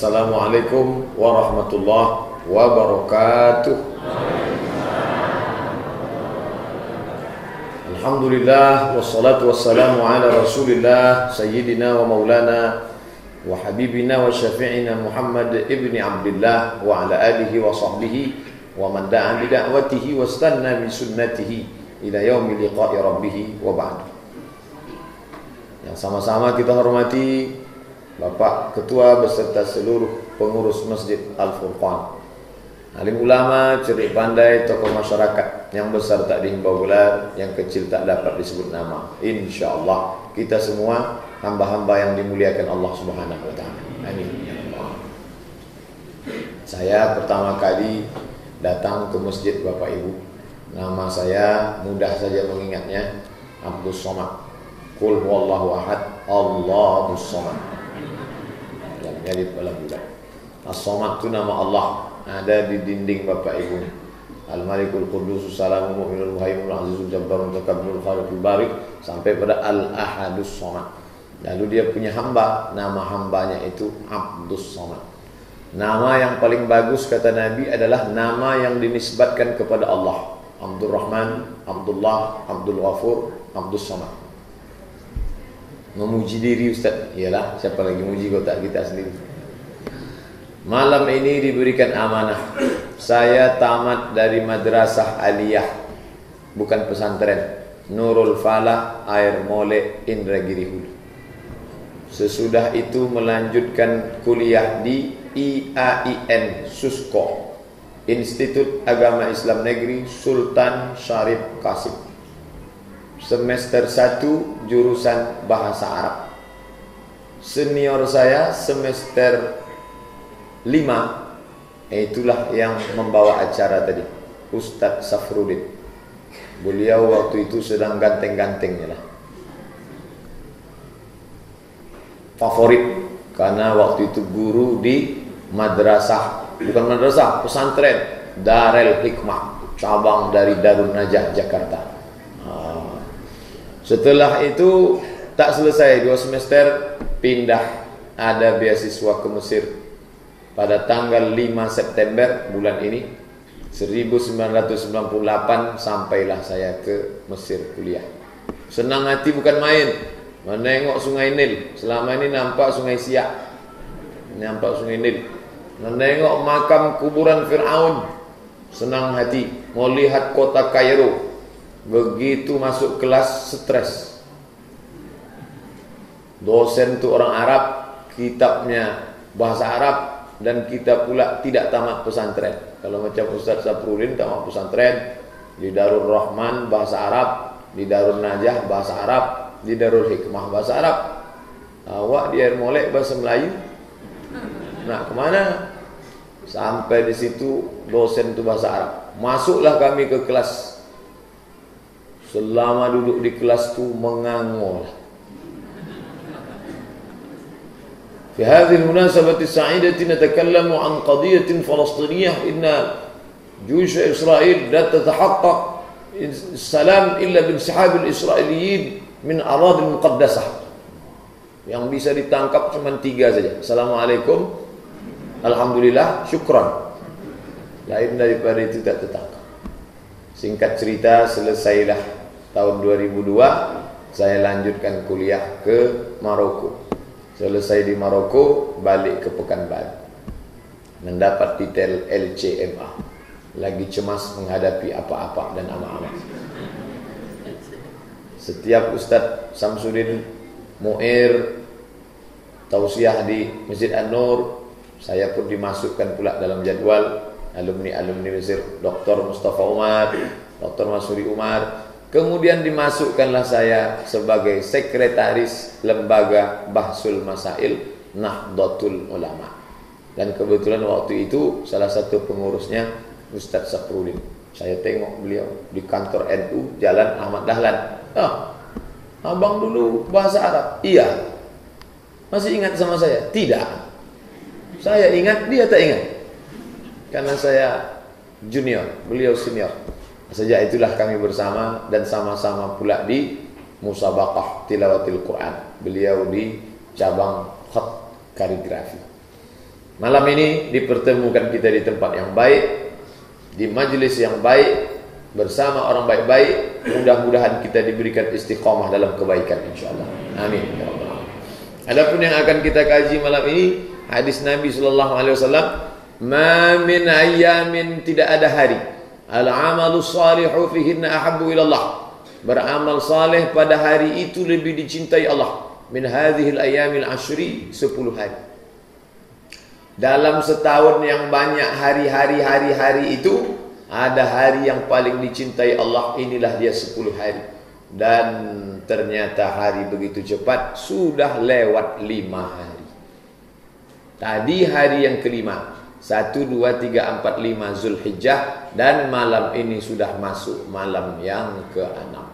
Assalamualaikum warahmatullahi wabarakatuh. Alhamdulillah wassalatu wassalamu ala Rasulillah sayyidina wa maulana wa habibina wa syafi'ina Muhammad ibni Abdullah wa ala alihi wa sahbihi wa man da'a bi da'watihi wa istanna bi sunnatihi ila yaumi liqa'i rabbih wa ba'd. Yang sama-sama kita hormati Bapak Ketua beserta seluruh pengurus Masjid Al-Furqan, alim ulama, cerdik pandai, tokoh masyarakat, yang besar tak dihimbau gelar, yang kecil tak dapat disebut nama. InsyaAllah kita semua hamba-hamba yang dimuliakan Allah Subhanahu wa Ta'ala. Amin. Saya pertama kali datang ke masjid Bapak Ibu. Nama saya mudah saja mengingatnya, Abdus Somad. Qul huwallahu ahad, Allahus Somad. Yang di dalam bulan. As-Somad itu nama Allah, ada di dinding Bapak Ibu. Al-Malikul Qudus Salamul Mu'minul Muhaiminul Azizul Jabbarul Mutakabbirul Khaliqul Barik sampai pada Al-Ahadus Somad. Lalu dia punya hamba, nama hambanya itu Abdus Somad. Nama yang paling bagus kata Nabi adalah nama yang dinisbatkan kepada Allah. Abdul Rahman, Abdullah, Abdul Ghafur, Abdus Somad. Memuji diri Ustaz, iyalah siapa lagi muji kau tak kita sendiri. Malam ini diberikan amanah. Saya tamat dari madrasah aliyah, bukan pesantren, Nurul Falah Air Mole Indragiri Hulu. Sesudah itu melanjutkan kuliah di IAIN Susko, Institut Agama Islam Negeri Sultan Syarif Qasim. Semester 1 jurusan Bahasa Arab. Senior saya semester 5, itulah yang membawa acara tadi, Ustadz Safrudin. Beliau waktu itu sedang ganteng-gantengnya lah. Favorit karena waktu itu guru di madrasah, bukan madrasah, pesantren Darul Hikmah, cabang dari Darun Najah Jakarta. Setelah itu tak selesai 2 semester, pindah, ada beasiswa ke Mesir. Pada tanggal 5 September bulan ini 1998 sampailah saya ke Mesir kuliah. Senang hati bukan main, menengok Sungai Nil. Selama ini nampak Sungai Siak, nampak Sungai Nil. Menengok makam kuburan Fir'aun, senang hati. Mau lihat kota Kairo. Begitu masuk kelas, stres. Dosen itu orang Arab, kitabnya bahasa Arab, dan kita pula tidak tamat pesantren. Kalau macam Ustaz Safrudin tamat pesantren di Darul Rahman bahasa Arab, di Darul Najah bahasa Arab, di Darul Hikmah bahasa Arab. Awak di Air Molek bahasa Melayu. Nak kemana? Sampai di situ dosen itu bahasa Arab. Masuklah kami ke kelas. Selama duduk di kelas itu mengangol. Fi hadhihi al-munasabati as-sa'idati natakallamu an qadiyatin falastiniyah inna juyush Israel la tatahaqqaq salam illa binsihab al-Israiliyyin min aradil muqaddasah. Yang bisa ditangkap cuma 3 saja. Assalamualaikum, alhamdulillah, syukran. Lain daripada itu tak tertangkap. Singkat cerita, selesailah tahun 2002 saya lanjutkan kuliah ke Maroko. Selesai di Maroko, balik ke Pekanbaru, mendapat titel LCMA. Lagi cemas menghadapi apa-apa dan ama-ama. Setiap Ustadz Samsudin Mu'ir tausiah di Masjid An-Nur, saya pun dimasukkan pula dalam jadwal alumni-alumni Mesir. Dr. Mustafa Umar, Dr. Masuri Umar. Kemudian dimasukkanlah saya sebagai sekretaris lembaga Bahsul Masail Nahdlatul Ulama. Dan kebetulan waktu itu salah satu pengurusnya Ustadz Safrudin. Saya tengok beliau di kantor NU Jalan Ahmad Dahlan. Abang dulu bahasa Arab? Iya. Masih ingat sama saya? Tidak. Saya ingat, dia tak ingat. Karena saya junior, beliau senior. Sejak itulah kami bersama dan sama-sama pula di musabaqah tilawatil Quran. Beliau di cabang khat kaligrafi. Malam ini dipertemukan kita di tempat yang baik, di majelis yang baik, bersama orang baik-baik. Mudah-mudahan kita diberikan istiqamah dalam kebaikan insyaallah. Amin ya rabbal alamin. Adapun yang akan kita kaji malam ini hadis Nabi sallallahu alaihi wasallam, "Ma min ayyamin," tidak ada hari, "al-amalu shalihu fihinna ahabbu ila Allah." Beramal saleh pada hari itu lebih dicintai Allah. Min hadhil ayyamil ashri, 10 hari. Dalam setahun yang banyak hari-hari itu, ada hari yang paling dicintai Allah, inilah dia 10 hari. Dan ternyata hari begitu cepat, sudah lewat 5 hari. Tadi hari yang kelima, 1, 2, 3, 4, 5 Zulhijjah, dan malam ini sudah masuk malam yang ke-6.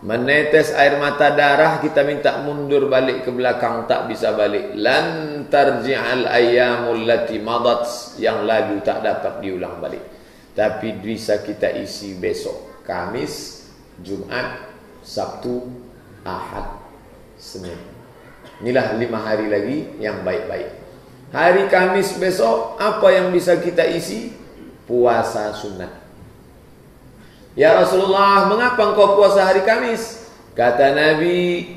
Menetes air mata darah, kita minta mundur balik ke belakang, tak bisa balik. Lan tarji'al ayyamul lati madat, yang lalu tak dapat diulang balik. Tapi bisa kita isi besok, Kamis, Jumat, Sabtu, Ahad, Senin. Inilah 5 hari lagi yang baik-baik. Hari Kamis besok, apa yang bisa kita isi? Puasa sunat. Ya Rasulullah, mengapa engkau puasa hari Kamis? Kata Nabi,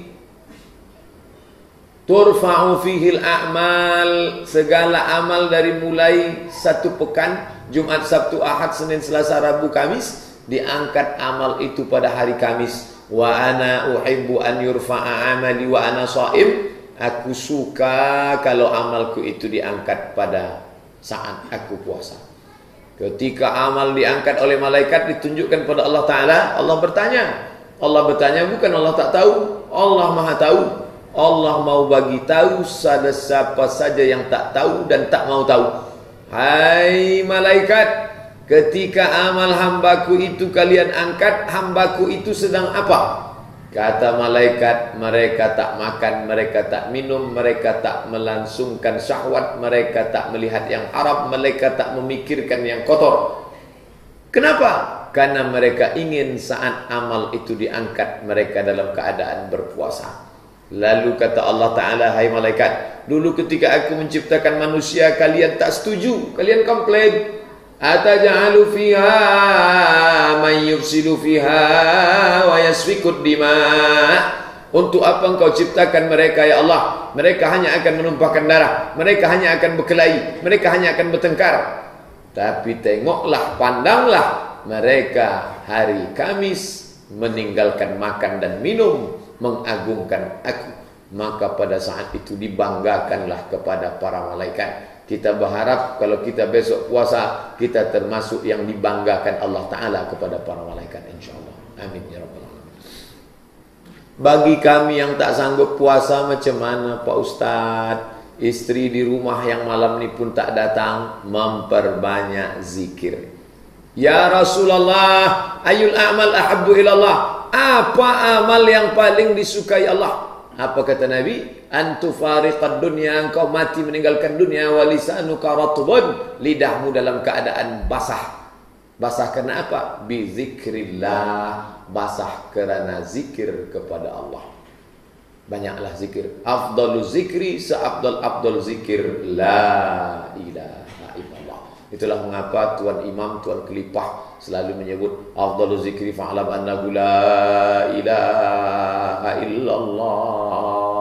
turfa'u fihil a'mal, segala amal dari mulai 1 pekan, Jumat, Sabtu, Ahad, Senin, Selasa, Rabu, Kamis, diangkat amal itu pada hari Kamis. Wa ana uhibbu an yurfa'a amali wa ana shaim. Aku suka kalau amalku itu diangkat pada saat aku puasa. Ketika amal diangkat oleh malaikat, ditunjukkan pada Allah Ta'ala, Allah bertanya. Allah bertanya, bukan Allah tak tahu, Allah maha tahu. Allah mau bagi tahu pada siapa saja yang tak tahu dan tak mau tahu. Hai malaikat, ketika amal hambaku itu kalian angkat, hambaku itu sedang apa? Kata malaikat, mereka tak makan, mereka tak minum, mereka tak melangsungkan syahwat, mereka tak melihat yang haram, mereka tak memikirkan yang kotor. Kenapa? Karena mereka ingin saat amal itu diangkat, mereka dalam keadaan berpuasa. Lalu kata Allah Ta'ala, hai malaikat, dulu ketika aku menciptakan manusia, kalian tak setuju, kalian komplain. Ataj'alu fiha man yufsidu fiha wa yasfikud dima. Untuk apa engkau ciptakan mereka ya Allah? Mereka hanya akan menumpahkan darah, mereka hanya akan berkelahi, mereka hanya akan bertengkar. Tapi tengoklah, pandanglah, mereka hari Kamis meninggalkan makan dan minum, mengagungkan aku. Maka pada saat itu dibanggakanlah kepada para malaikat. Kita berharap kalau kita besok puasa, kita termasuk yang dibanggakan Allah Ta'ala kepada para malaikat insyaAllah. Amin ya rabbal alamin. Bagi kami yang tak sanggup puasa, macam mana Pak Ustadz? Istri di rumah yang malam ini pun tak datang, memperbanyak zikir. Ya Rasulullah, ayul a'mal ahabbu ilallah. Apa amal yang paling disukai Allah? Apa kata Nabi? Antufariqad dunya, engkau mati meninggalkan dunia, walisanuka ratbun, lidahmu dalam keadaan basah. Basah karena apa? Bizikrillah, basah karena zikir kepada Allah. Banyaklah zikir. Afdalu zikri, seabdal zikir la ilaha illallah. Itulah mengapa Tuan Imam, Tuan Khalifah selalu menyebut afdalu zikri fa'lam annahu la ilaha illallah.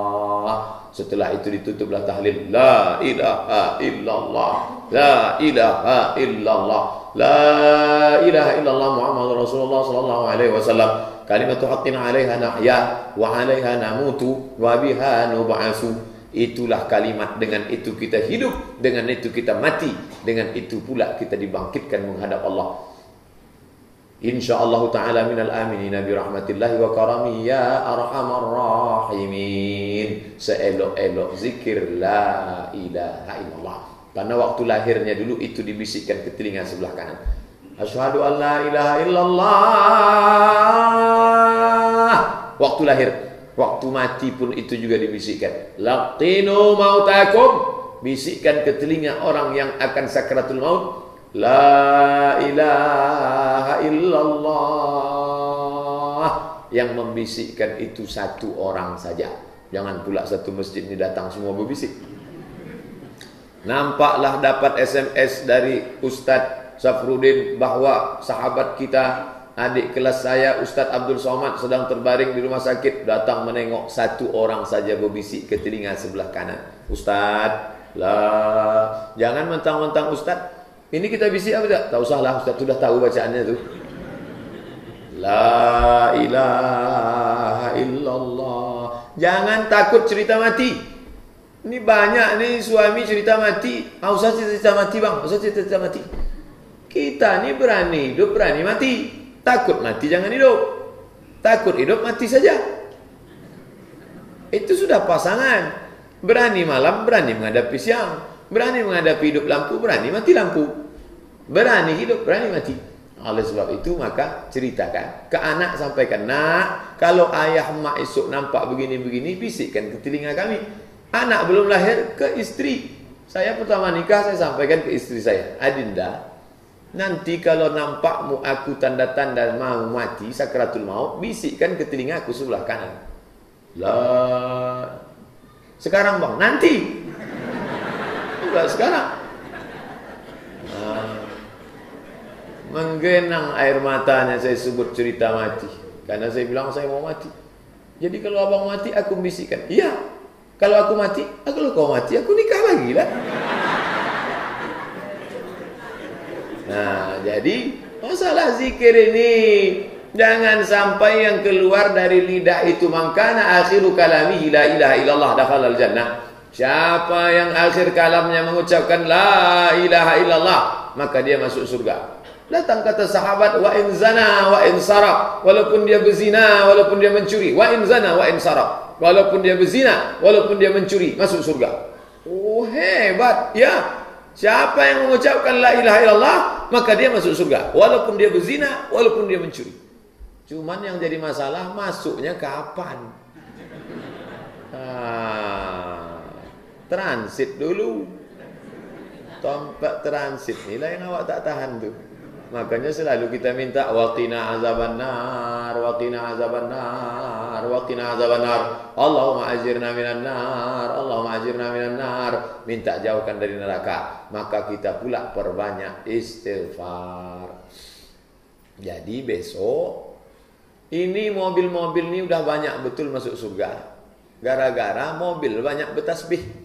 Setelah itu ditutuplah tahlil la ilaha illallah, la ilaha illallah, la ilaha illallah Muhammadur Rasulullah sallallahu alaihi wasallam. Kalimatu haqqin 'alaiha nahya wa 'alaiha namutu wa biha nub'atsu. Itulah kalimat, dengan itu kita hidup, dengan itu kita mati, dengan itu pula kita dibangkitkan menghadap Allah. InsyaAllah ta'ala minal aminina birahmatillahi wa karami ya arhamar rahimin. Seelok-elok zikir la ilaha illallah. Karena waktu lahirnya dulu itu dibisikkan ke telinga sebelah kanan. Asyhadu an la ilaha illallah. Waktu lahir. Waktu mati pun itu juga dibisikkan. Laqinu mautakum. Bisikkan ke telinga orang yang akan sakratul maut. La ilaha illallah. Yang membisikkan itu satu orang saja. Jangan pula satu masjid ini datang semua berbisik. Nampaklah dapat SMS dari Ustadz Safrudin bahwa sahabat kita, adik kelas saya, Ustadz Abdul Somad sedang terbaring di rumah sakit. Datang menengok, satu orang saja berbisik ke telinga sebelah kanan. Ustadz, lah, jangan mentang-mentang Ustadz. Ini kita bisik apa tak? Tak usahlah, Ustadz sudah tahu bacaannya tu. La ilaha illallah. Jangan takut cerita mati. Ini banyak nih suami cerita mati. Usah cerita mati bang, usah cerita mati. Kita ni berani hidup, berani mati. Takut mati jangan hidup. Takut hidup mati saja. Itu sudah pasangan. Berani malam, berani menghadapi siang. Berani menghadapi hidup lampu, berani mati lampu. Berani hidup, berani mati. Oleh sebab itu maka ceritakan ke anak, sampaikan, nak, kalau ayah mak esok nampak begini-begini, bisikkan ke telinga kami. Anak belum lahir, ke istri. Saya pertama nikah, saya sampaikan ke istri saya, Adinda, nanti kalau nampakmu aku tanda-tanda mau mati, sakratul maut, bisikkan ke telinga aku sebelah kanan. Lah, sekarang bang, nanti. Enggak sekarang. Menggenang air matanya saya sebut cerita mati. Karena saya bilang saya mau mati. Jadi kalau abang mati, aku bisikkan, iya. Kalau aku mati, kalau kau mati, aku nikah lagi lah. Nah, jadi masalah zikir ini jangan sampai yang keluar dari lidah itu mangkana akhiru kalamihi la ilaha illallah dakhalal jannah. Siapa yang akhir kalamnya mengucapkan la ilaha illallah, maka dia masuk surga. Datang kata sahabat, wa in zana wa in saraq, walaupun dia berzina, walaupun dia mencuri, wa in zana wa in saraq, walaupun dia berzina, walaupun dia mencuri, masuk surga. Oh, hebat ya. Siapa yang mengucapkan la ilaha illallah, maka dia masuk surga, walaupun dia berzina, walaupun dia mencuri. Cuman yang jadi masalah, masuknya kapan? Transit dulu. Tempat transit inilah yang awak tak tahan tu. Makanya selalu kita minta waqina azabannar, waqina azabannar, waqina azabannar. Allahumma ajirna minan nar, Allahumma ajirna minan nar. Minta jauhkan dari neraka. Maka kita pula perbanyak istighfar. Jadi besok ini mobil-mobil ini udah banyak betul masuk surga. Gara-gara mobil banyak bertasbih.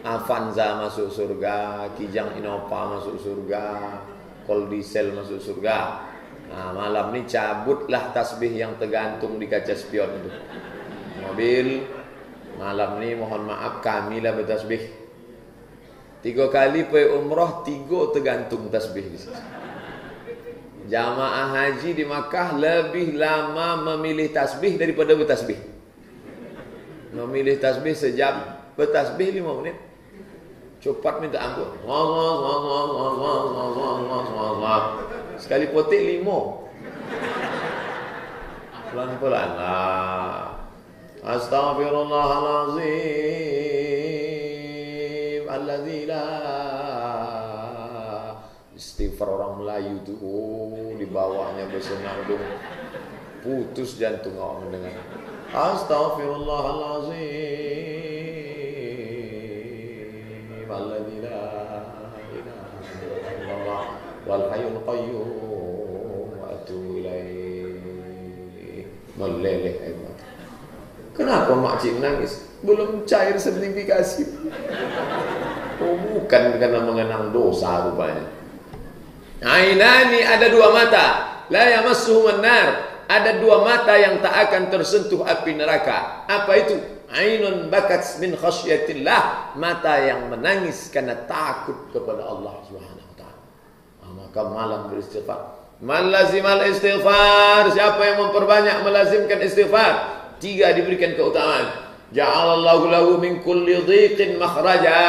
Avanza masuk surga, Kijang Innova masuk surga, Kol Diesel masuk surga. Nah, malam ni cabutlah tasbih yang tergantung di kaca spion itu. Mobil malam ni mohon maaf kamilah bertasbih. 3 kali pergi umrah, 3 tergantung tasbih di situ. Jamaah haji di Makkah lebih lama memilih tasbih daripada bertasbih. Memilih tasbih sejam, bertasbih 5 menit. Cepat minta ampun. Sekali potik 5. Pelan-pelan lah. Astaghfirullahalazim alladzi la. Istighfar orang Melayu tu, di bawahnya bersenandung. Putus jantung orang mendengar. Astaghfirullahalazim alladzi la ilaha illallah wal hayyul qayyum wa atubu ilaih. Meleleh air mata. Kenapa makcik menangis? Belum cair sertifikasi. Oh, bukan karena mengenang dosa rupanya. Ainani, ada 2 mata, la yamassuhum an-nar. Ada 2 mata yang tak akan tersentuh api neraka. Apa itu? Ainun bakat min khasyatillah, mata yang menangis karena takut kepada Allah Subhanahu wa taala. Maka malam beristighfar. Man lazimal istighfar, siapa yang memperbanyak melazimkan istighfar, 3 diberikan keutamaan. Ja'alallahu lahu min kulli dhiqin makhraja,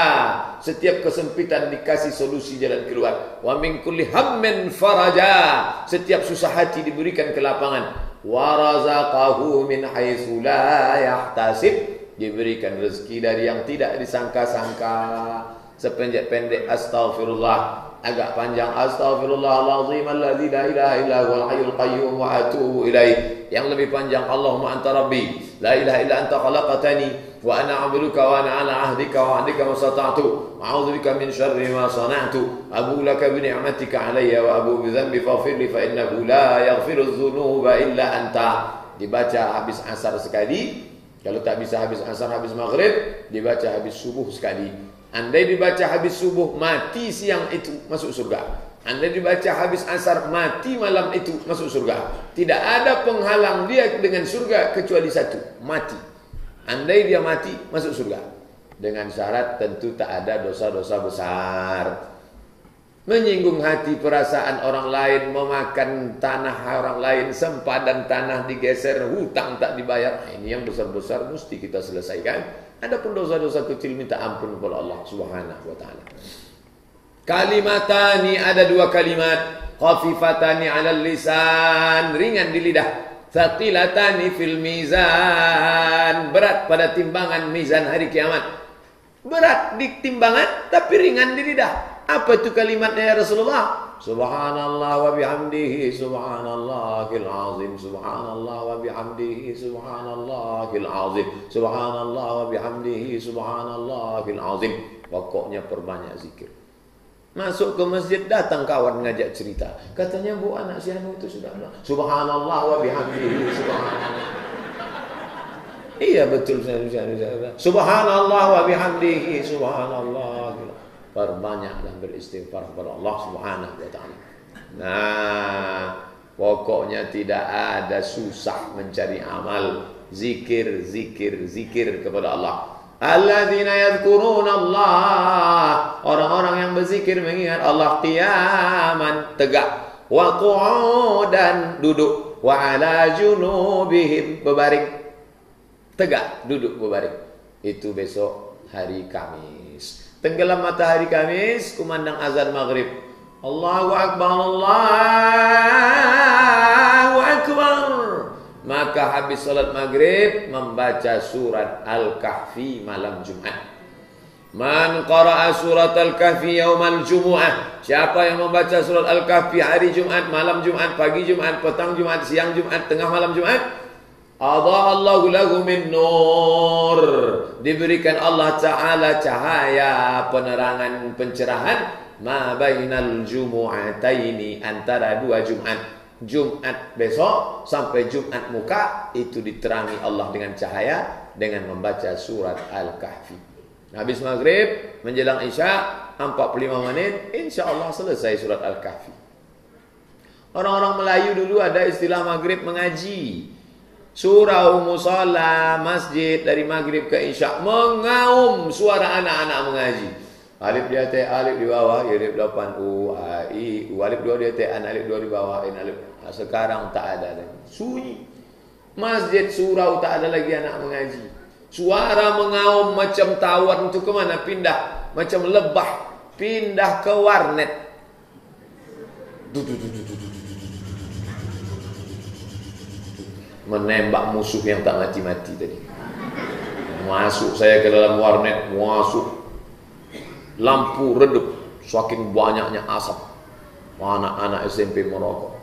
setiap kesempitan dikasih solusi jalan keluar. Wa min kulli hammin faraja, setiap susah hati diberikan kelapangan. Wa razaqahu min haitsu la yahtasib, diberikan rezeki dari yang tidak disangka-sangka. Sependek-pendek astaghfirullah, agak panjang astaghfirullahalazim alladzi la ilaha illa huwal hayyul qayyum wa atubu ilaih. Yang lebih panjang Allahumma anta rabbi la ilaha illa anta khalaqtani wa ana a'buduka wa ana ala ahdika wa ahdika mastata'tu wa a'udzu bika min syarri ma sana'tu abu laka bi ni'matika alayya wa abu bi dhanbi faghfir li fa innahu la yaghfiru dzunuba illa anta. Dibaca habis asar sekali. Kalau tak bisa habis asar, habis maghrib, dibaca habis subuh sekali. Andai dibaca habis subuh, mati siang itu masuk surga. Andai dibaca habis asar, mati malam itu masuk surga. Tidak ada penghalang dia dengan surga kecuali satu, mati. Andai dia mati, masuk surga. Dengan syarat tentu tak ada dosa-dosa besar. Menyinggung hati perasaan orang lain, memakan tanah orang lain, sempadan tanah digeser, hutang tak dibayar. Ini yang besar-besar mesti kita selesaikan. Adapun dosa-dosa kecil minta ampun kepada Allah Subhanahu wa taala. Kalimatani, ada dua kalimat, khafifatani 'alal lisan, ringan di lidah, thaqilatani fil mizan, berat pada timbangan mizan hari kiamat. Berat di timbangan tapi ringan di lidah. Apa itu kalimatnya ya Rasulullah? Subhanallah wa bihamdihi subhanallahil azim, subhanallah wa bihamdihi subhanallahil azim, subhanallah wa bihamdihi subhanallahil azim. Pokoknya perbanyak zikir. Masuk ke masjid, datang kawan ngajak cerita. Katanya bu, anak si Anu itu sudah bilang subhanallah wa bihamdihi subhanallah. Iya betul, subhanallah wa bihamdihi subhanallah. Perbanyaklah beristighfar kepada Allah Subhanahu wa taala. Nah, pokoknya tidak ada susah mencari amal. Zikir, zikir, zikir kepada Allah. Alladzina yadhkuruna Allah, orang-orang yang berzikir mengingat Allah qiyaman, tegak, wa qu'udan, duduk, wa ala junubihim, berbaring. Tegak, duduk, berbaring. Itu besok hari Kamis. Tenggelam matahari Kamis, kumandang azan maghrib. Allahu Akbar, Allahu Akbar. Maka habis salat maghrib membaca surat Al-Kahfi malam Jumat. Man qara'a surat Al-Kahfi yaumal Jumu'ah. Siapa yang membaca surat Al-Kahfi hari Jumat, malam Jumat, pagi Jumat, petang Jumat, siang Jumat, tengah malam Jumat, Allahu lahu min nur, diberikan Allah Ta'ala cahaya, penerangan, pencerahan, ma bainal jumu'ataini, antara dua Jumat. Jumat besok sampai Jumat muka itu diterangi Allah dengan cahaya dengan membaca surat Al-Kahfi. Habis maghrib menjelang isya 45 menit, insya Allah selesai surat Al-Kahfi. Orang-orang Melayu dulu ada istilah maghrib mengaji. Surau musalla masjid dari maghrib ke isya mengaum suara anak-anak mengaji. Alif di atas, alif di bawah, alif 8 u a i u, alif 2 di atas, alif 2 di bawah, alif. Sekarang tak ada lagi. Sunyi. Masjid surau tak ada lagi anak mengaji. Suara mengaum macam tawar itu ke mana? Pindah macam lebah, pindah ke warnet. Menembak musuh yang tak mati-mati tadi. Masuk saya ke dalam warnet, masuk. Lampu redup, saking banyaknya asap. Anak-anak SMP merokok.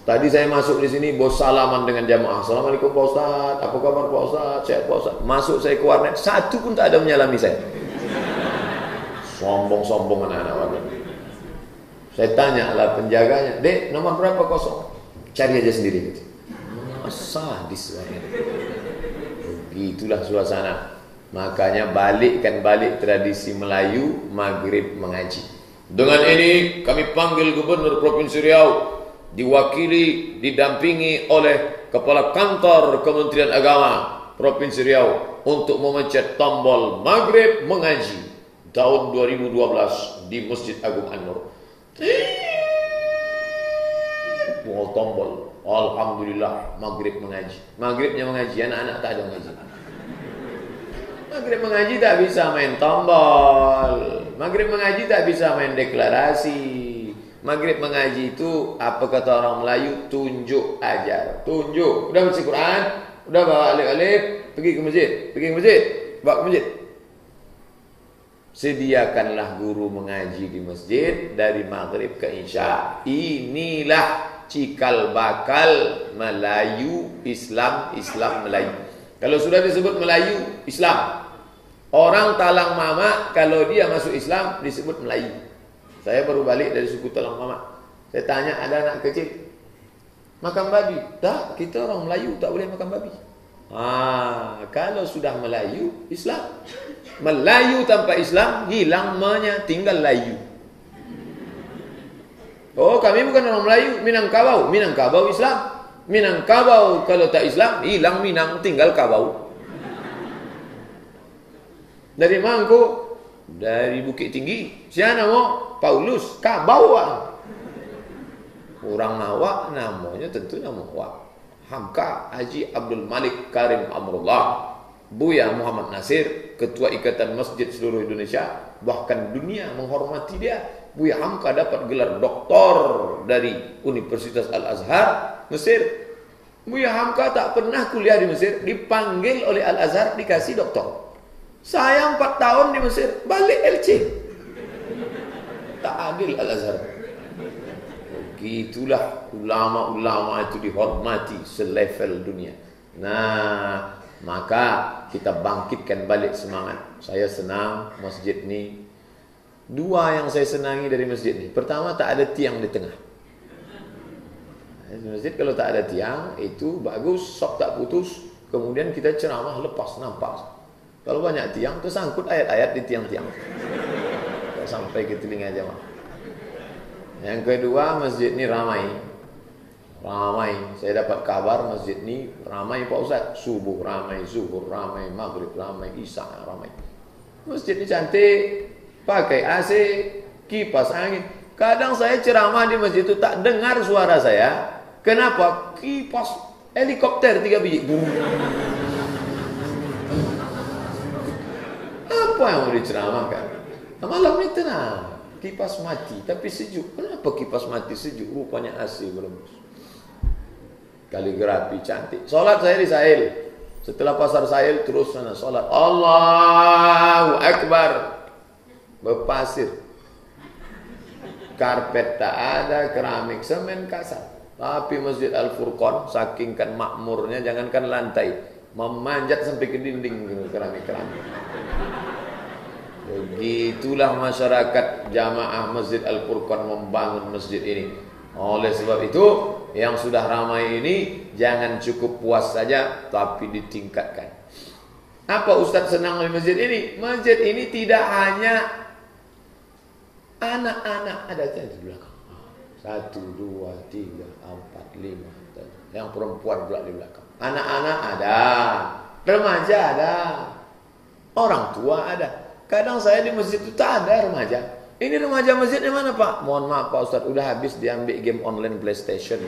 Tadi saya masuk di sini, bos salaman dengan jamaah. Assalamualaikum Pak Ustaz, apa kabar Pak Ustaz? Sehat Pak Ustaz. Masuk saya ke warnet, satu pun tak ada menyalami saya. Sombong-sombong anak-anak warnet. Saya tanya lah penjaganya, Dek, nomor berapa kosong? Cari aja sendiri. Sadis warnet. Begitulah suasana. Makanya balik tradisi Melayu maghrib mengaji. Dengan ini kami panggil Gubernur Provinsi Riau, diwakili, didampingi oleh Kepala Kantor Kementerian Agama Provinsi Riau untuk memencet tombol maghrib mengaji tahun 2012 di Masjid Agung An-Nur. Tombol. Alhamdulillah maghrib mengaji. Maghribnya mengaji, anak-anak tak ada mengaji. Maghrib mengaji tak bisa main tombol. Maghrib mengaji tak bisa main deklarasi. Maghrib mengaji itu apa kata orang Melayu, tunjuk ajar. Tunjuk. Udah baca Quran, udah bawa alif-alif, pergi ke masjid, bawa ke masjid. Sediakanlah guru mengaji di masjid dari maghrib ke isya. Inilah cikal bakal Melayu, Islam Melayu. Kalau sudah disebut Melayu, Islam. Orang Talang Mama, kalau dia masuk Islam, disebut Melayu. Saya baru balik dari suku Talang Mama. Saya tanya, ada anak kecil, makan babi? Tak, kita orang Melayu, tak boleh makan babi. Kalau sudah Melayu, Islam. Melayu tanpa Islam, hilang manya, tinggal layu. Oh, kami bukan orang Melayu, Minangkabau. Minangkabau Islam. Minangkabau kalau tak Islam, hilang Minang, tinggal Kabau. Dari Mangko, dari Bukit Tinggi. Siapa mau? Paulus, Kabau. Orang awak namanya tentu nama awak. Hamka Haji Abdul Malik Karim Amrullah, Buya Muhammad Nasir, Ketua Ikatan Masjid seluruh Indonesia, bahkan dunia menghormati dia. Buya Hamka dapat gelar doktor dari Universitas Al-Azhar Mesir. Buya Hamka tak pernah kuliah di Mesir, dipanggil oleh Al-Azhar dikasih doktor. Saya 4 tahun di Mesir, balik LC. Tak adil Al-Azhar. Begitulah ulama-ulama itu dihormati selevel dunia. Nah, maka kita bangkitkan balik semangat. Saya senang masjid ini. Dua yang saya senangi dari masjid ini. Pertama, tak ada tiang di tengah. Masjid kalau tak ada tiang, itu bagus, sok tak putus. Kemudian kita ceramah lepas, nampak. Kalau banyak tiang, itu sangkut ayat-ayat di tiang-tiang. Sampai ke telinga jamaah. Yang kedua, masjid ini ramai. Ramai. Saya dapat kabar masjid ini ramai Pak Ustaz. Subuh ramai, zuhur ramai, maghrib ramai, isya ramai. Masjid ini cantik. Pakai AC, kipas angin. Kadang saya ceramah di masjid itu tak dengar suara saya. Kenapa? Kipas helikopter 3 biji. Apa yang mau diceramahkan? Malam ini tenang. Kipas mati, tapi sejuk. Kenapa kipas mati sejuk? Rupanya AC berembus. Kaligrafi cantik. Solat saya di Sahil. Setelah pasar Sahil terus sana solat. Allahu Akbar. Berpasir. Karpet tak ada, keramik, semen kasar. Tapi Masjid Al-Furqan, saking kan makmurnya, jangankan lantai, memanjat sampai ke dinding keramik-keramik. Begitulah masyarakat jamaah Masjid Al-Furqan membangun masjid ini. Oleh sebab itu, yang sudah ramai ini jangan cukup puas saja, tapi ditingkatkan. Apa Ustadz senang di masjid ini? Masjid ini tidak hanya anak-anak ada di belakang. 1, 2, 3, 4, 5. Yang perempuan pula di belakang. Anak-anak ada, remaja ada, orang tua ada. Kadang saya di masjid itu tak ada remaja. Ini remaja masjid di mana Pak? Mohon maaf Pak Ustadz, udah habis diambil game online PlayStation.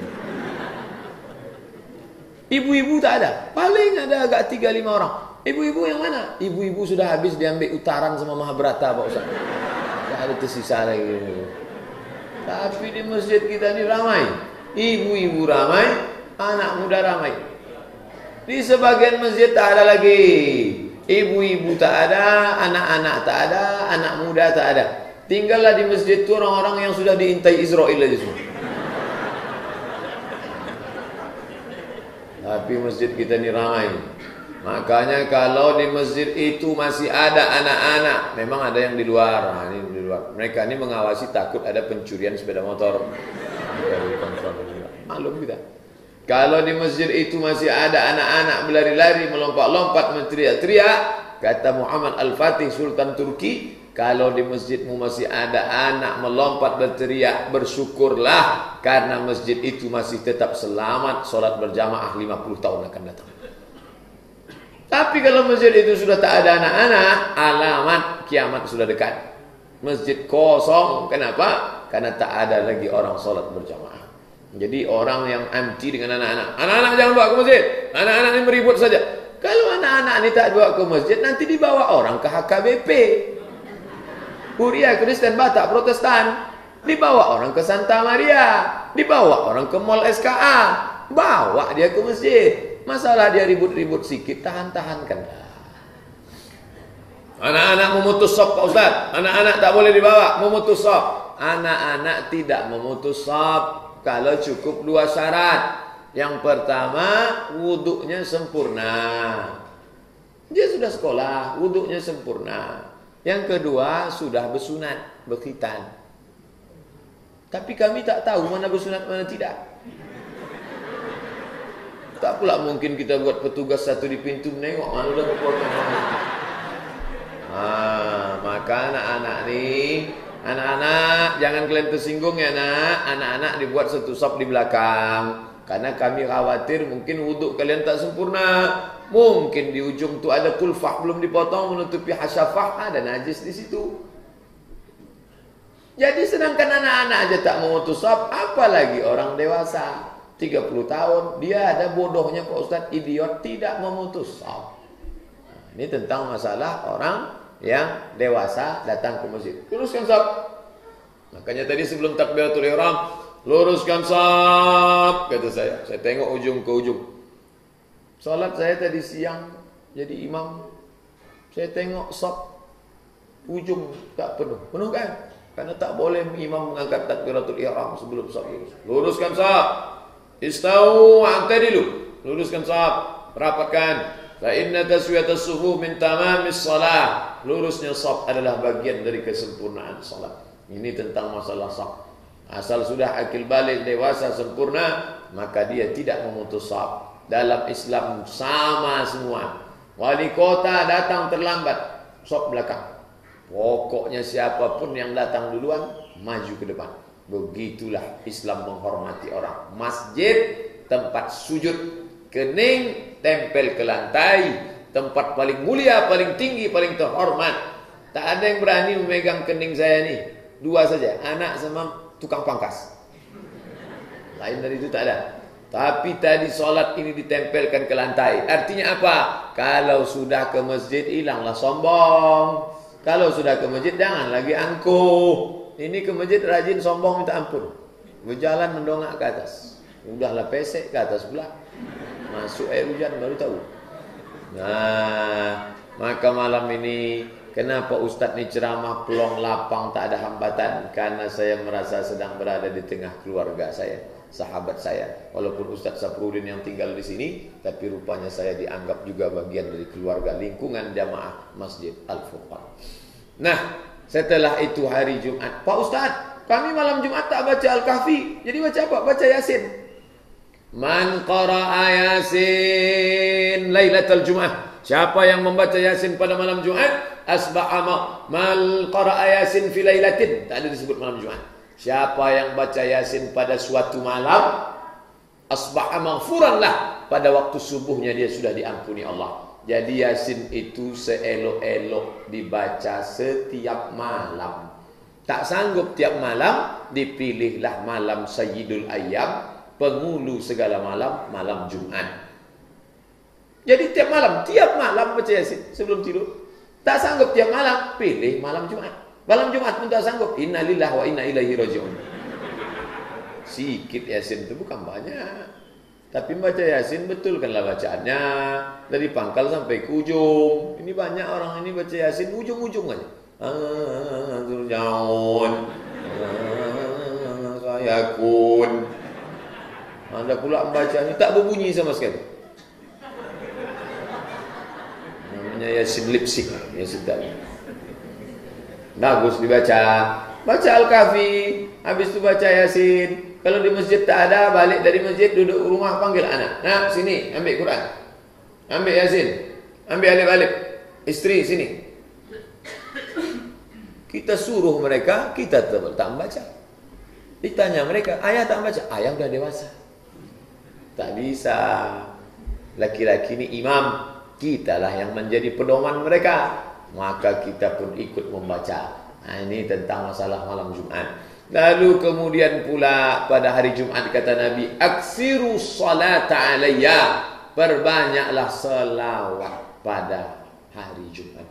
Ibu-ibu tak ada. Paling ada agak 3-5 orang. Ibu-ibu yang mana? Ibu-ibu sudah habis diambil utaran sama Mahabharata Pak Ustadz. Tak ada tersisa lagi. Tapi di masjid kita ini ramai. Ibu-ibu ramai, anak muda ramai. Di sebagian masjid tak ada lagi. Ibu-ibu tak ada, anak-anak tak ada, anak muda tak ada. Tinggallah di masjid itu orang-orang yang sudah diintai Israel aja semua. Tapi masjid kita ini ramai. Makanya kalau di masjid itu masih ada anak-anak, memang ada yang di luar. Nah, ini di luar. Mereka ini mengawasi, takut ada pencurian sepeda motor. Maklum kita. Kalau di masjid itu masih ada anak-anak berlari-lari, melompat-lompat, menteriak-teriak, kata Muhammad Al-Fatih, Sultan Turki, kalau di masjidmu masih ada anak melompat berteriak, bersyukurlah karena masjid itu masih tetap selamat, solat berjamaah 50 tahun akan datang. Tapi kalau masjid itu sudah tak ada anak-anak, alamat kiamat sudah dekat. Masjid kosong, kenapa? Karena tak ada lagi orang solat berjamaah. Jadi orang yang anti dengan anak-anak. Anak-anak jangan bawa ke masjid. Anak-anak ini meribut saja. Kalau anak-anak ini tak bawa ke masjid, nanti dibawa orang ke HKBP. Huria, Kristen, Batak, Protestan. Dibawa orang ke Santa Maria. Dibawa orang ke Mall SKA. Bawa dia ke masjid. Masalah dia ribut-ribut sikit, tahan-tahankan. Anak-anak memutus sop Pak Ustaz. Anak-anak tak boleh dibawa, memutus sop. Anak-anak tidak memutus sop kalau cukup 2 syarat. Yang pertama, wuduknya sempurna. Dia sudah sekolah, wuduknya sempurna. Yang kedua, sudah bersunat, berkhitan. Tapi kami tak tahu mana bersunat, mana tidak. Tak pula mungkin kita buat petugas satu di pintu menengok mana dah kepotong. Maka anak-anak jangan kalian tersinggung ya nak. Anak-anak dibuat satu sop di belakang. Karena kami khawatir mungkin wuduk kalian tak sempurna. Mungkin di ujung tu ada kulfah belum dipotong menutupi hasyafah, ada najis di situ. Jadi sedangkan anak-anak aja tak mau sop, apalagi orang dewasa. 30 tahun, dia ada bodohnya Pak Ustadz, idiot, tidak memutus saf. Ini tentang masalah orang yang dewasa datang ke masjid. Luruskan saf. Makanya tadi sebelum takbiratul ihram, luruskan saf, kata saya. Saya tengok ujung ke ujung. Salat saya tadi siang, jadi imam. Saya tengok saf, ujung tak penuh. Penuh kan? Karena tak boleh imam mengangkat takbiratul ihram sebelum saf lurus. Luruskan saf. Istau wa'tadilu, luruskan saf, rapatkan. Fa inna taswiyatas sufuf min tamamis shalah. Lurusnya saf adalah bagian dari kesempurnaan salat. Ini tentang masalah saf. Asal sudah akil balik dewasa sempurna, maka dia tidak memutus saf. Dalam Islam sama semua. Wali kota datang terlambat, saf belakang. Pokoknya siapapun yang datang duluan, maju ke depan. Begitulah Islam menghormati orang. Masjid, tempat sujud, kening, tempel ke lantai, tempat paling mulia, paling tinggi, paling terhormat. Tak ada yang berani memegang kening saya ni. Dua saja, anak sama tukang pangkas. Lain dari itu tak ada. Tapi tadi solat ini ditempelkan ke lantai. Artinya apa? Kalau sudah ke masjid, hilanglah sombong. Kalau sudah ke masjid, jangan lagi angkuh. Ini ke masjid rajin sombong minta ampun. Berjalan mendongak ke atas. Udahlah pesek ke atas pula. Masuk air hujan baru tahu. Nah, maka malam ini kenapa Ustadz ni ceramah pelong lapang tak ada hambatan? Karena saya merasa sedang berada di tengah keluarga saya, sahabat saya. Walaupun Ustadz Saprudin yang tinggal di sini, tapi rupanya saya dianggap juga bagian dari keluarga lingkungan jamaah Masjid Al-Furqan. Nah, setelah itu hari Jumat, Pak Ustadz, kami malam Jumat tak baca Al-Kahfi. Jadi baca apa? Baca Yasin. Man qara'a Yasin Lailatul Jum'ah. Siapa yang membaca Yasin pada malam Jumat, asbaha mal qara'a Yasin fi lailatin. Tak ada disebut malam Jumat. Siapa yang baca Yasin pada suatu malam, asbaha maghfuran lah. Pada waktu subuhnya dia sudah diampuni Allah. Jadi Yasin itu seelok-elok dibaca setiap malam. Tak sanggup tiap malam, dipilihlah malam Sayyidul Ayyam, penghulu segala malam, malam Jumat. Jadi tiap malam baca Yasin sebelum tidur. Tak sanggup tiap malam, pilih malam Jumat. Malam Jumat pun tak sanggup, inna lillahi wa inna ilaihi raji'un. Sikit Yasin itu bukan banyak. Tapi baca Yasin betulkanlah bacaannya dari pangkal sampai ke ujung. Ini banyak orang ini baca Yasin ujung-ujung aja. Turjaun, sayakun. Anda pula membaca ini tak berbunyi sama sekali. Namanya Yasin lipsik, Yasin tadi. Bagus dibaca. Baca Al-Kahfi, habis itu baca Yasin. Kalau di masjid tak ada, balik dari masjid, duduk rumah, panggil anak. Nah, sini, ambil Quran. Ambil Yasin. Ambil alif-alif. Isteri, sini. Kita suruh mereka, kita tak membaca. Ditanya mereka, ayah tak membaca? Ayah sudah dewasa. Tak bisa. Laki-laki ini imam. Kitalah yang menjadi pedoman mereka. Maka kita pun ikut membaca. Nah, ini tentang masalah malam Jumat. Lalu kemudian pula pada hari Jumat kata Nabi, aksiru salata alayya, perbanyaklah selawat pada hari Jumat.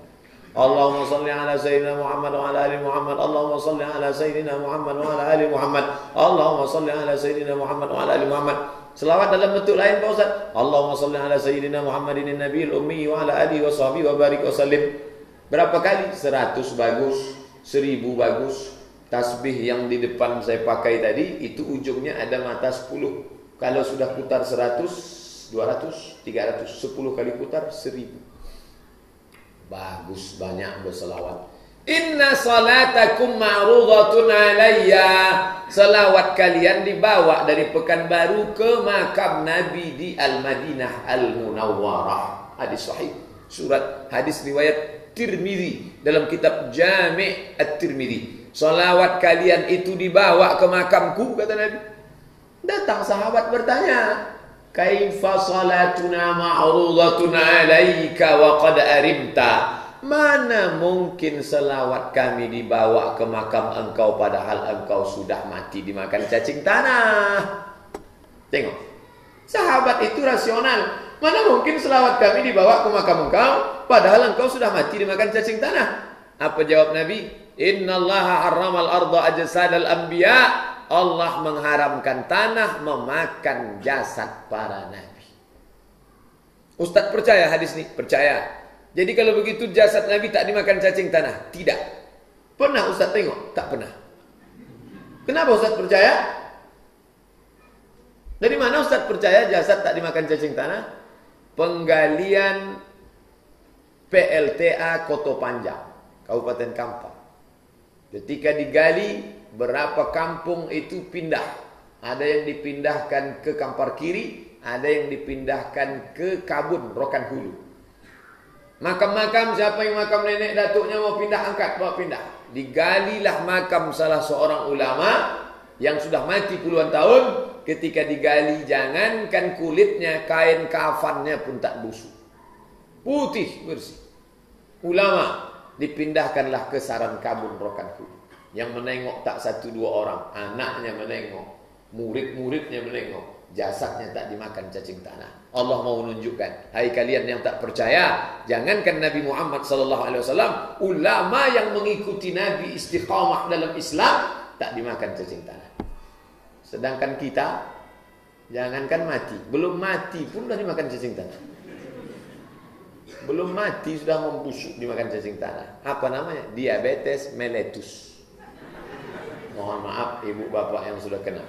Allahumma salli ala sayyidina Muhammad wa ala ali Muhammad. Allahumma salli ala sayyidina Muhammad wa ala ali Muhammad. Allahumma salli ala sayyidina Muhammad wa ala ali Muhammad. Selawat dalam bentuk lain Pak Ustaz. Allahumma salli ala sayyidina Muhammadin nabiyil ummi wa ala alihi wa sahbihi wa barik wa sallim. Berapa kali? 100 bagus, 1000 bagus. Tasbih yang di depan saya pakai tadi, itu ujungnya ada mata 10. Kalau sudah putar 100, 200, 300, 10 kali putar 1000. Bagus, banyak berselawat. Inna salatakum ma'rudatun alayya. Selawat kalian dibawa dari Pekanbaru ke makam Nabi di Al-Madinah Al-Munawwarah. Hadis sahih. Surat hadis riwayat Tirmizi dalam kitab Jami' At-Tirmizi. Selawat kalian itu dibawa ke makamku, kata Nabi. Datang sahabat bertanya, kaifa salatuna ma'rudatun alayka wa qad arimta. Mana mungkin selawat kami dibawa ke makam engkau padahal engkau sudah mati dimakan cacing tanah. Tengok, sahabat itu rasional. Mana mungkin selawat kami dibawa ke makam engkau padahal engkau sudah mati dimakan cacing tanah. Apa jawab Nabi? Innallaha harramal arda ajsadal anbiya. Allah mengharamkan tanah memakan jasad para nabi. Ustaz percaya hadis ini? Percaya. Jadi kalau begitu jasad Nabi tak dimakan cacing tanah? Tidak. Pernah Ustaz tengok? Tak pernah. Kenapa Ustaz percaya? Dari mana Ustaz percaya jasad tak dimakan cacing tanah? Penggalian PLTA Koto Panjang, Kabupaten Kampar. Ketika digali, berapa kampung itu pindah. Ada yang dipindahkan ke Kampar Kiri, ada yang dipindahkan ke Kabun, Rokan Hulu. Makam-makam, siapa yang makam nenek datuknya mau pindah, angkat, bawa pindah. Digalilah makam salah seorang ulama yang sudah mati puluhan tahun. Ketika digali, jangankan kulitnya, kain kafannya pun tak busuk. Putih, bersih. Ulama dipindahkanlah ke Saran Kabun, Rokan Hulu. Yang menengok tak 1-2 orang, anaknya menengok, murid-muridnya menengok. Jasadnya tak dimakan cacing tanah. Allah mau menunjukkan, hai kalian yang tak percaya, jangankan Nabi Muhammad SAW, ulama yang mengikuti Nabi istiqamah dalam Islam tak dimakan cacing tanah. Sedangkan kita, jangankan mati, belum mati pun sudah dimakan cacing tanah. Belum mati sudah membusuk dimakan cacing tanah. Apa namanya? Diabetes mellitus. Mohon maaf ibu bapak yang sudah kena.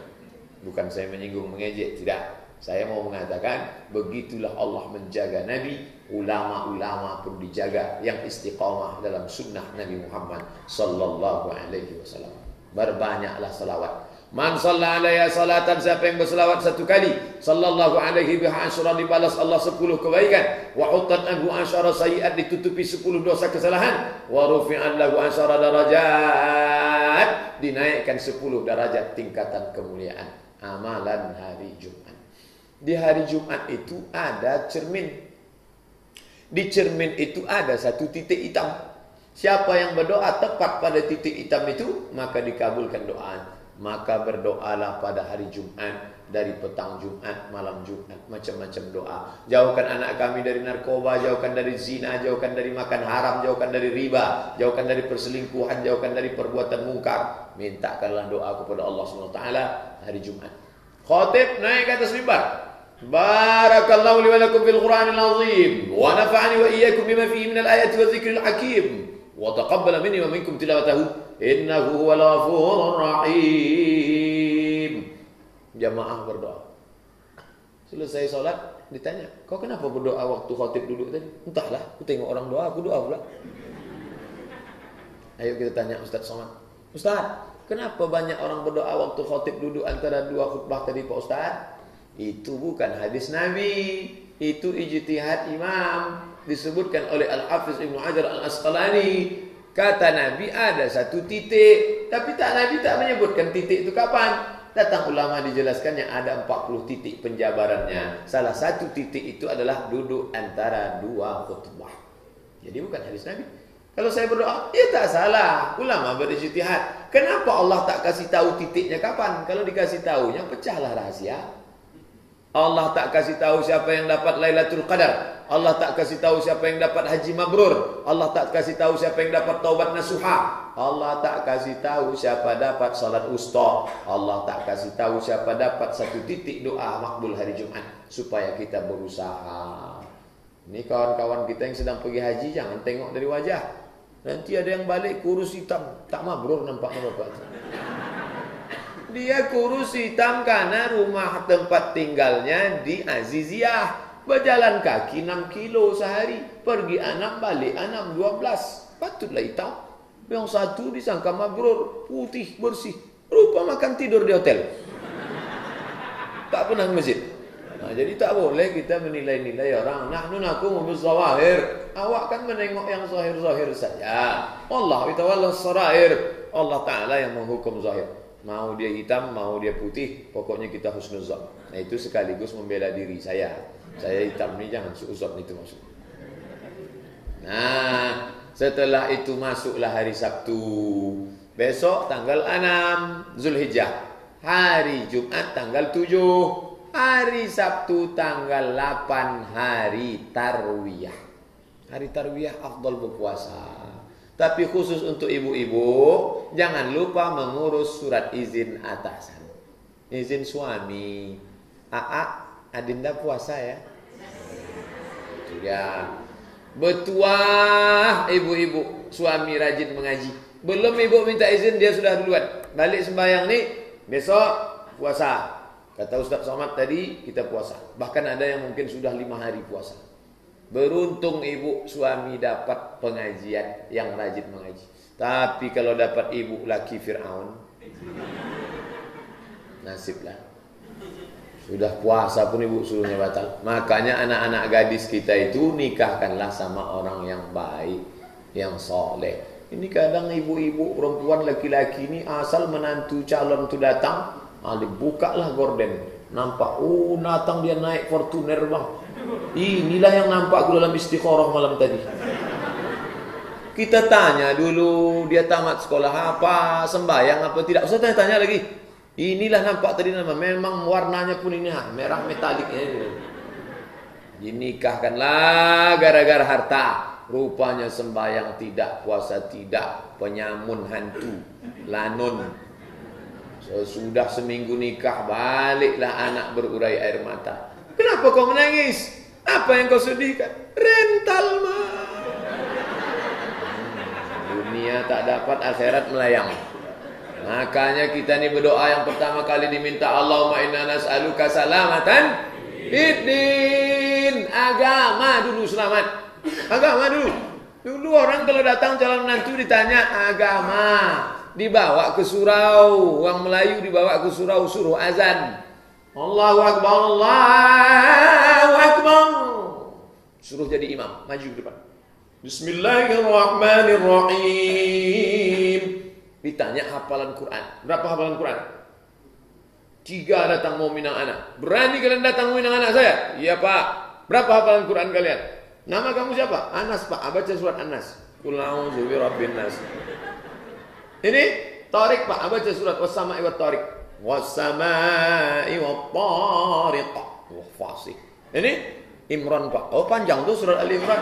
Bukan saya menyinggung, mengejek, tidak. Saya mau mengatakan, begitulah Allah menjaga Nabi, ulama-ulama pun dijaga yang istiqamah dalam sunnah Nabi Muhammad sallallahu alaihi wasallam. Berbanyaklah salawat. Man shalla alaiya salatan, siapa yang berselawat 1 kali, sallallahu alaihi biha asyra, dibalas Allah 10 kebaikan, wa hutat anhu asyara sayiat, ditutupi 10 dosa kesalahan, wa rufi'an lahu asyara darajat, dinaikkan 10 derajat tingkatan kemuliaan. Amalan hari Jumat. Di hari Jumat itu ada cermin. Di cermin itu ada 1 titik hitam. Siapa yang berdoa tepat pada titik hitam itu, maka dikabulkan doa. Maka berdoalah pada hari Jumat, dari petang Jumat, malam Jumat, macam-macam doa. Jauhkan anak kami dari narkoba, jauhkan dari zina, jauhkan dari makan haram, jauhkan dari riba, jauhkan dari perselingkuhan, jauhkan dari perbuatan mungkar. Mintakanlah doa kepada Allah SWT hari Jumat. Khatib naik ke atas mimbar. Barakallahu li wa lakum fil Qur'anil azim wa nafa'ani wa iyyakum bima fihi minal ayati wa dzikril hakim wa taqabbala minni wa minkum tilawatahu innahu huwal ghafurur rahim. Jamaah berdoa. Selesai sholat ditanya, kau kenapa berdoa waktu khatib duduk tadi? Entahlah, aku tengok orang doa, aku doa pula. Ayo kita tanya Ustaz Somad. Ustaz, kenapa banyak orang berdoa waktu khatib duduk antara 2 khutbah tadi Pak Ustaz? Itu bukan hadis Nabi, itu ijtihad imam, disebutkan oleh Al-Hafiz Ibnu Hajar Al-Asqalani. Kata Nabi ada 1 titik, tapi Nabi tak menyebutkan titik itu kapan. Datang ulama dijelaskannya ada 40 titik penjabarannya. Salah 1 titik itu adalah duduk antara 2 khutbah. Jadi bukan hadis Nabi. Kalau saya berdoa, ya tak salah. Ulama berijtihad. Kenapa Allah tak kasih tahu titiknya kapan? Kalau dikasih tahunya pecahlah rahasia. Allah tak kasih tahu siapa yang dapat Lailatul Qadar. Allah tak kasih tahu siapa yang dapat haji mabrur. Allah tak kasih tahu siapa yang dapat taubat nasuha. Allah tak kasih tahu siapa dapat salat usta. Allah tak kasih tahu siapa dapat 1 titik doa makbul hari Jumat. Supaya kita berusaha. Ini kawan-kawan kita yang sedang pergi haji, jangan tengok dari wajah. Nanti ada yang balik kurus hitam, tak mabrur nampaknya bapak. Dia kurus hitam karena rumah tempat tinggalnya di Aziziyah. Berjalan kaki 6 kilo sehari. Pergi 6, balik 6, 12. Patutlah hitam. Yang satu disangka mabrur, putih, bersih. Rupa makan tidur di hotel. Tak pernah ke masjid. Nah, jadi tak boleh kita menilai-nilai orang. Nahnu nakumu bizawahir. Awak kan menengok yang zahir-zahir saja. Allah yatawalla sarair. Allah Ta'ala yang menghukum zahir. Mau dia hitam, mau dia putih, pokoknya kita husnuzon. Nah, itu sekaligus membela diri saya. Saya hitam ni jangan suuzon, itu maksud. Nah, setelah itu masuklah hari Sabtu. Besok tanggal 6 Zulhijjah. Hari Jumat tanggal 7. Hari Sabtu tanggal 8 hari Tarwiyah. Hari Tarwiyah afdal berpuasa. Tapi khusus untuk ibu-ibu, jangan lupa mengurus surat izin atasan. Izin suami. Adinda puasa ya. Itu ya. Bertuah ibu-ibu, suami rajin mengaji. Belum ibu minta izin, dia sudah duluan. Balik sembahyang nih, besok puasa. Kata Ustaz Somad tadi, kita puasa. Bahkan ada yang mungkin sudah 5 hari puasa. Beruntung ibu suami dapat pengajian yang rajin mengaji. Tapi kalau dapat ibu laki Fir'aun, nasiblah. Sudah puasa pun ibu suruhnya batal. Makanya anak-anak gadis kita itu nikahkanlah sama orang yang baik, yang soleh. Ini kadang ibu-ibu, perempuan, laki-laki ini asal menantu calon itu datang, bukalah gorden. Nampak, datang dia naik Fortuner bang. Inilah yang nampak aku dalam istikharah malam tadi. Kita tanya dulu, dia tamat sekolah apa, sembahyang apa tidak. Usah tanya lagi. Inilah nampak tadi nama. Memang warnanya pun ini merah metalik. Dinikahkanlah gara-gara harta. Rupanya sembahyang tidak, puasa tidak, penyamun hantu, lanun. Sesudah seminggu nikah, baliklah anak berurai air mata. Kenapa kau menangis? Apa yang kau sedihkan? Rental mah. Dunia tak dapat, akhirat melayang. Makanya kita ni berdoa yang pertama kali diminta, Allahumma inna nas'aluka salamatan fiddin. Agama dulu selamat. Agama dulu. Dulu orang kalau datang calon menantu ditanya agama. Dibawa ke surau. Orang Melayu dibawa ke surau, suruh azan. Allahu Akbar, Allahu Akbar. Suruh jadi imam, maju ke depan. Bismillahirrahmanirrahim. Ditanya hafalan Quran. Berapa hafalan Quran? 3 datang mau minang anak. Berani kalian datang mau minang anak saya? Iya pak. Berapa hafalan Quran kalian? Nama kamu siapa? Anas pak. Baca surat Anas. Qul a'udzu birabbin nas. Ini Tariq pak. Baca surat Was-sama'i wat-tariq. Was-sama'i wat-tariq. Wah fasih. Ini Imran pak. Oh panjang tuh surat Al-Imran.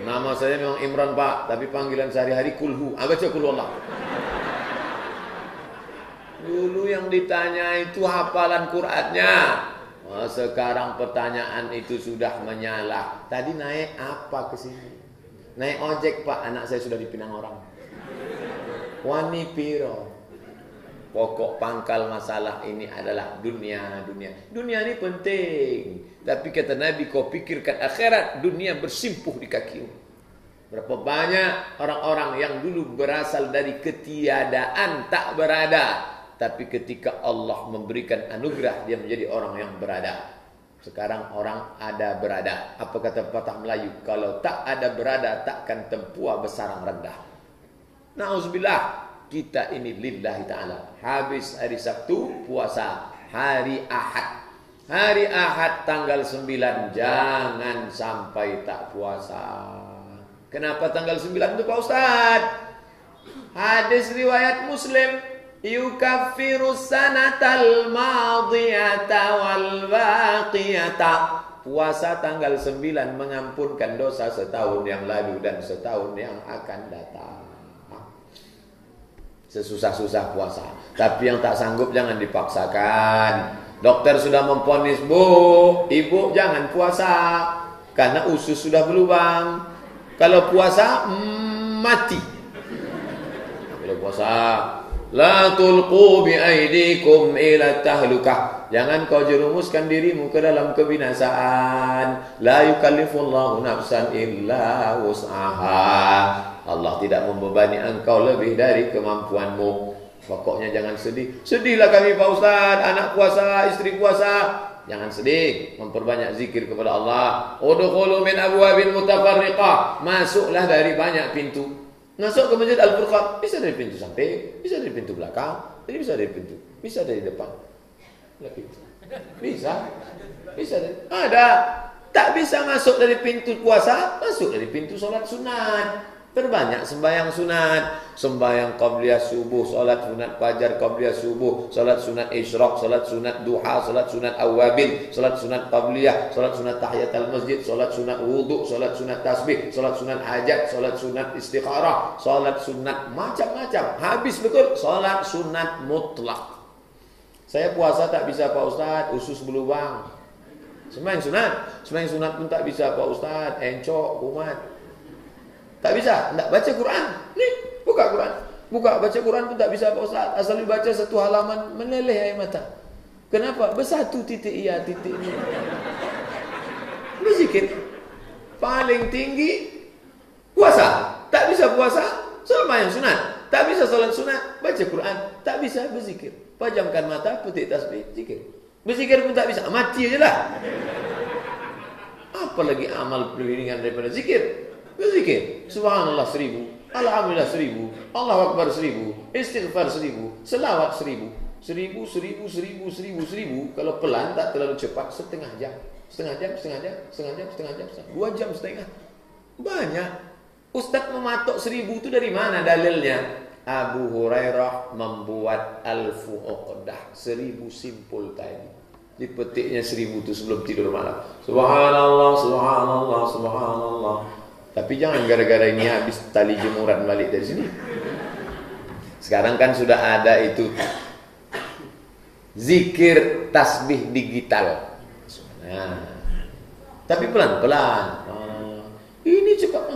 Nama saya memang Imran pak, tapi panggilan sehari-hari Kulhu. Baca Kulhu Allah. Dulu yang ditanya itu hafalan Qur'annya. Sekarang pertanyaan itu sudah menyalah. Tadi naik apa ke sini? Naik ojek pak, anak saya sudah dipinang orang. Wani piro. Pokok pangkal masalah ini adalah dunia. Dunia ini penting. Tapi kata Nabi, kau pikirkan akhirat, dunia bersimpuh di kakimu. Berapa banyak orang-orang yang dulu berasal dari ketiadaan, tak berada. Tapi ketika Allah memberikan anugerah, dia menjadi orang yang berada. Sekarang orang ada berada. Apa kata patah Melayu? Kalau tak ada berada, takkan tempua besarang rendah. Na'udzubillah. Kita ini lillahi ta'ala. Habis hari Sabtu, puasa. Hari Ahad. Hari Ahad tanggal 9. Jangan sampai tak puasa. Kenapa tanggal 9 itu Pak Ustaz? Hadis riwayat Muslim. Yukaffiru sanatal madiyata wal baqiyata. Puasa tanggal 9 mengampunkan dosa setahun yang lalu dan setahun yang akan datang. Sesusah-susah puasa. Tapi yang tak sanggup jangan dipaksakan. Dokter sudah memvonis, bu, ibu jangan puasa karena usus sudah berlubang. Kalau puasa mati. Kalau puasa La tulqu bi aidikum ila tahlukah. Jangan kau jerumuskan dirimu ke dalam kebinasaan. La yukallifullahu nafsan illa wus'aha. Allah tidak membebani engkau lebih dari kemampuanmu. Pokoknya jangan sedih. Sedihlah kami Pak Ustaz, anak puasa, istri puasa. Jangan sedih, memperbanyak zikir kepada Allah. Udkhulu min abwabil mutafarriqah. Masuklah dari banyak pintu. Masuk ke Masjid Al-Furqan, bisa dari pintu samping, bisa dari pintu belakang, jadi bisa dari pintu, bisa dari depan. Bisa. Bisa dari, ada. Tak bisa masuk dari pintu puasa, masuk dari pintu sholat sunat. Perbanyak sembahyang sunat, sembahyang qabliyah subuh, salat sunat fajar qabliyah subuh, salat sunat isyraq, salat sunat duha, salat sunat awabin, salat sunat qabliyah, salat sunat tahiyatul masjid, salat sunat wudu, salat sunat tasbih, salat sunat hajat, salat sunat istikharah, salat sunat macam-macam. Habis betul salat sunat mutlak. Saya puasa tak bisa Pak Ustaz, usus berlubang. Sembahyang sunat pun tak bisa Pak Ustaz, encok, kumat. Tak bisa, tak baca Quran. Nih, buka Quran. Buka baca Quran pun tak bisa Pak Ustaz. Asal baca satu halaman meleleh air mata. Kenapa? Bersatu titik iya, titik ini. Berzikir. Paling tinggi puasa. Tak bisa puasa, sembahyang sunat. Tak bisa salat sunat, baca Quran. Tak bisa berzikir. Pejamkan mata, petik tasbih, zikir. Berzikir pun tak bisa, mati aja lah. Apalagi amal perlindungan daripada zikir. Berzikir, subhanallah 1000, alhamdulillah 1000, Allahu akbar 1000, istighfar 1000, selawat 1000, 1000, 1000, 1000, 1000, 1000. Kalau pelan tak terlalu cepat, setengah jam, 2 jam setengah. Banyak. Ustaz mematok 1000 itu dari mana dalilnya? Abu Hurairah membuat Alfu Uqdah, 1000 simpul tadi. Dipetiknya 1000 itu sebelum tidur malam. Subhanallah, subhanallah, subhanallah. Tapi jangan gara-gara ini habis tali jemuran balik dari sini. Sekarang kan sudah ada itu zikir tasbih digital. Nah, tapi pelan-pelan. Ini cepat.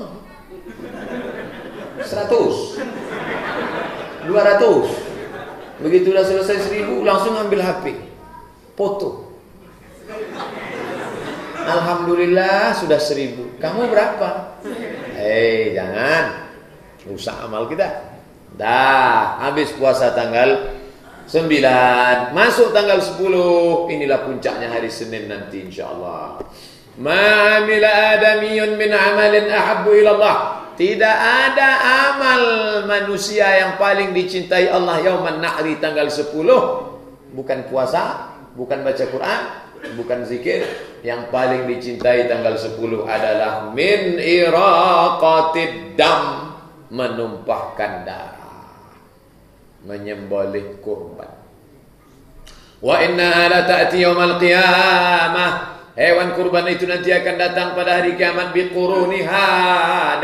100, 200. Begitulah selesai 1000 langsung ambil HP, foto. Alhamdulillah sudah 1000. Kamu berapa? Jangan rusak amal kita. Dah habis puasa tanggal 9, masuk tanggal 10. Inilah puncaknya hari Senin nanti insyaallah. Ma amila adamiyun min amalin ahabbu ila Allah. Tidak ada amal manusia yang paling dicintai Allah yauman nahri tanggal 10. Bukan puasa, bukan baca Quran, bukan zikir. Yang paling dicintai tanggal 10 adalah min iraqatid dam, menumpahkan darah, menyembelih kurban. Wa inna la ta'ti yaumal qiyamah. Hewan kurban itu nanti akan datang pada hari kiamat biquruniha,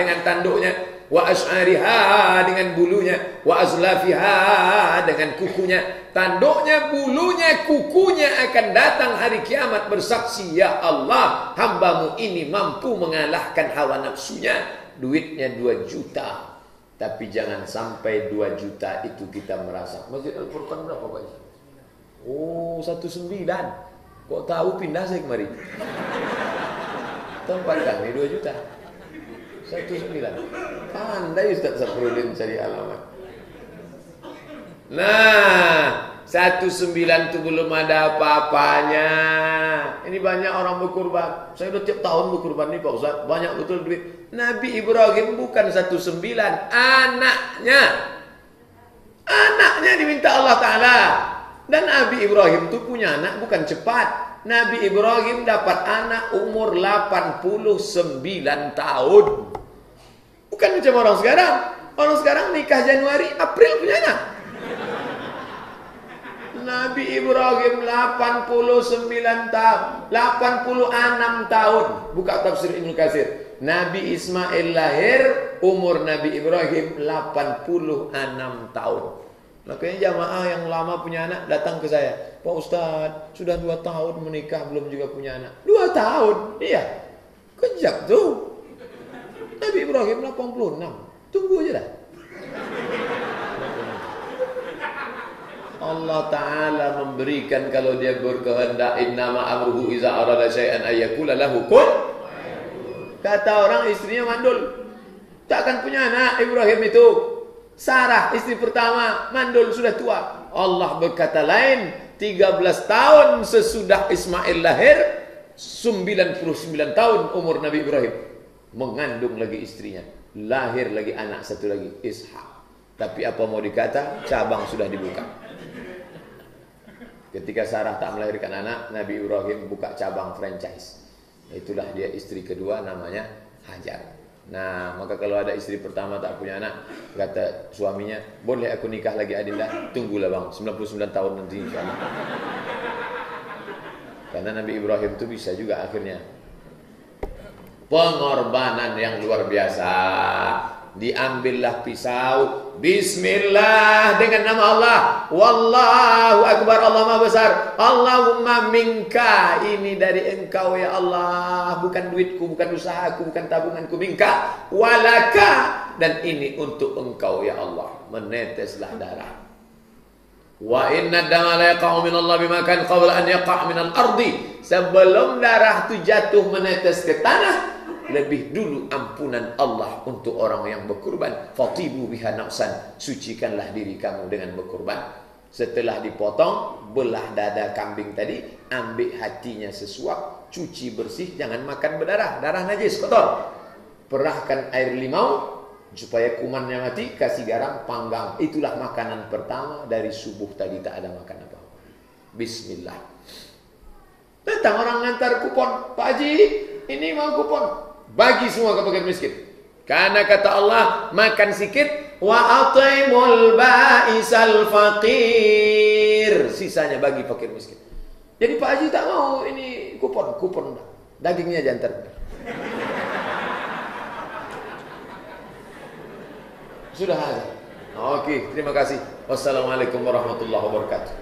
dengan tanduknya, wa ash'ariha, dengan bulunya, wa azlafiha, dengan kukunya. Tanduknya, bulunya, kukunya akan datang hari kiamat bersaksi, ya Allah, hambamu ini mampu mengalahkan hawa nafsunya. Duitnya 2 juta. Tapi jangan sampai 2 juta itu kita merasa. Masjid Al-Furqan berapa Pak? Oh, 19. Kok tahu pindah saya kemari? Tempat kami 2 juta. 19. Pandai Ustaz Saprudin cari alamat. Nah, 19 itu belum ada apa-apanya. Ini banyak orang berkurban. Saya udah tiap tahun berkurban nih Pak Ustaz. Banyak betul duit. Nabi Ibrahim bukan 19, anaknya. Anaknya diminta Allah Ta'ala. Dan Nabi Ibrahim itu punya anak bukan cepat. Nabi Ibrahim dapat anak umur 89 tahun. Bukan macam orang sekarang. Orang sekarang nikah Januari, April punya anak. Nabi Ibrahim 89 tahun, 86 tahun. Buka tafsir Ibnu Katsir. Nabi Ismail lahir, umur Nabi Ibrahim 86 tahun. Makanya jamaah yang lama punya anak datang ke saya. Pak Ustaz, sudah 2 tahun menikah belum juga punya anak. 2 tahun? Iya. Kejap tuh. Nabi Ibrahim 86. Tunggu aja dah. Allah Ta'ala memberikan kalau dia berkehendak, innama amruhu iza arada syai'an ayyakula lahu kun. Kata orang istrinya mandul, tak akan punya anak Ibrahim itu. Sarah istri pertama mandul, sudah tua. Allah berkata lain, 13 tahun sesudah Ismail lahir, 99 tahun umur Nabi Ibrahim, mengandung lagi istrinya, lahir lagi anak satu lagi, Ishak. Tapi apa mau dikata, cabang sudah dibuka. Ketika Sarah tak melahirkan anak, Nabi Ibrahim buka cabang franchise. Itulah dia istri kedua, namanya Hajar. Nah, maka kalau ada istri pertama tak punya anak, kata suaminya, boleh aku nikah lagi Adinda? Tunggulah bang, 99 tahun nanti insyaAllah. Karena Nabi Ibrahim itu bisa juga akhirnya. Pengorbanan yang luar biasa. Diambillah pisau, bismillah, dengan nama Allah, wallahu akbar, Allah maha besar, Allahumma minka, ini dari engkau ya Allah, bukan duitku, bukan usahaku, bukan tabunganku, minka, walaka, dan ini untuk engkau ya Allah. Meneteslah darah. Wa inna dama la yaqa'u min Allah bima kan qabla an yaqa' min al-ardi. Sebelum darah itu jatuh menetes ke tanah, lebih dulu ampunan Allah untuk orang yang berkurban. Fatibu biha nafsan, sucikanlah diri kamu dengan berkurban. Setelah dipotong, belah dada kambing tadi, ambil hatinya sesuap, cuci bersih, jangan makan berdarah, darah najis, kotor. Perahkan air limau supaya kumannya mati, kasih garam, panggang. Itulah makanan pertama dari subuh tadi, tak ada makan apa. Bismillah. Datang orang ngantar kupon, Pak Haji, ini mau kupon. Bagi semua ke fakir miskin. Karena kata Allah, makan sikit, wa at'imul ba'isal faqir. Sisanya bagi fakir miskin. Jadi Pak Haji tak mau ini kupon. Dagingnya jantar. Sudah ada. Oke, terima kasih. Wassalamualaikum warahmatullahi wabarakatuh.